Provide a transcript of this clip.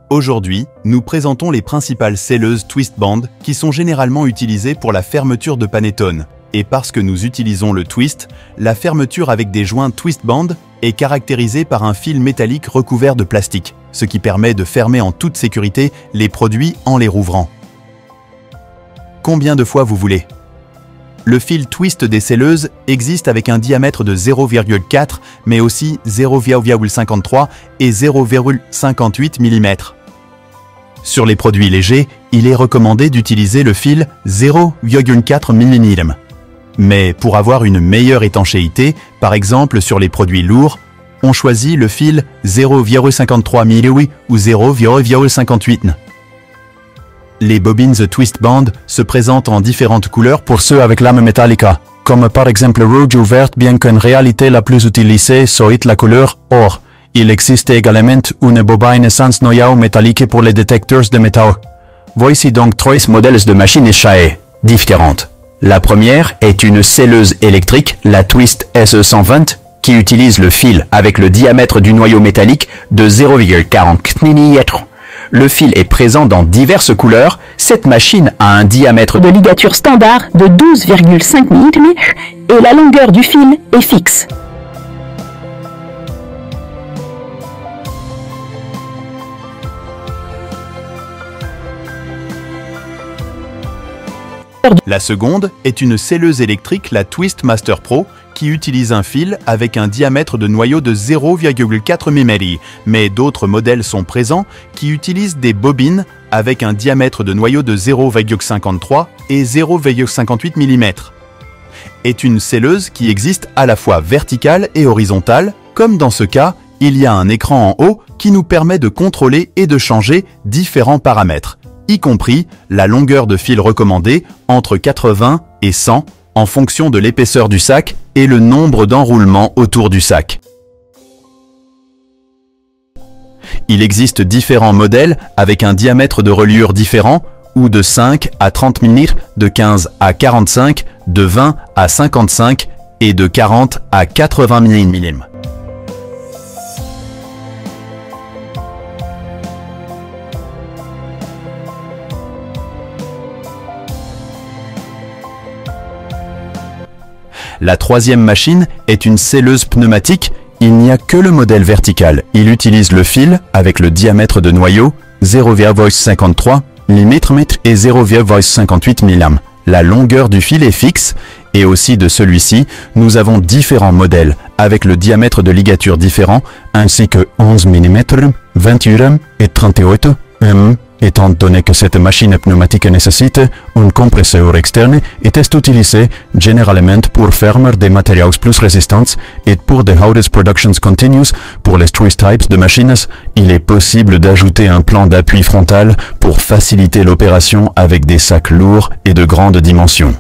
Aujourd'hui, nous présentons les principales scelleuses twist band qui sont généralement utilisées pour la fermeture de panettone. Et parce que nous utilisons le twist, la fermeture avec des joints twist band est caractérisée par un fil métallique recouvert de plastique, ce qui permet de fermer en toute sécurité les produits en les rouvrant. Combien de fois vous voulez? Le fil twist des scelleuses existe avec un diamètre de 0,4 mais aussi 0,53 et 0,58 mm. Sur les produits légers, il est recommandé d'utiliser le fil 0,4 mm. Mais pour avoir une meilleure étanchéité, par exemple sur les produits lourds, on choisit le fil 0,53 mm ou 0,58 mm. Les bobines twist band se présentent en différentes couleurs pour ceux avec lame Metallica, comme par exemple rouge ou verte, bien qu'en réalité la plus utilisée soit la couleur or. Il existe également une bobine sans noyau métallique pour les détecteurs de métal. Voici donc trois modèles de machines échappées différentes. La première est une scelleuse électrique, la Twist SE120, qui utilise le fil avec le diamètre du noyau métallique de 0,40 mm. Le fil est présent dans diverses couleurs. Cette machine a un diamètre de ligature standard de 12,5 mm et la longueur du fil est fixe. La seconde est une scelleuse électrique, la Twist Master Pro, qui utilise un fil avec un diamètre de noyau de 0,4 mm, mais d'autres modèles sont présents qui utilisent des bobines avec un diamètre de noyau de 0,53 et 0,58 mm. Est une scelleuse qui existe à la fois verticale et horizontale, comme dans ce cas, il y a un écran en haut qui nous permet de contrôler et de changer différents paramètres, y compris la longueur de fil recommandée entre 80 et 100 en fonction de l'épaisseur du sac et le nombre d'enroulements autour du sac. Il existe différents modèles avec un diamètre de reliure différent ou de 5 à 30 mm, de 15 à 45, de 20 à 55 et de 40 à 80 mm. La troisième machine est une scelleuse pneumatique. Il n'y a que le modèle vertical. Il utilise le fil avec le diamètre de noyau 0,53 mm et 0,58 mm. La longueur du fil est fixe et aussi de celui-ci, nous avons différents modèles avec le diamètre de ligature différent ainsi que 11 mm, 28 et 38 mm. Étant donné que cette machine pneumatique nécessite un compresseur externe, il est utilisé généralement pour fermer des matériaux plus résistants et pour des hardest productions continuous. Pour les twist types de machines, il est possible d'ajouter un plan d'appui frontal pour faciliter l'opération avec des sacs lourds et de grandes dimensions.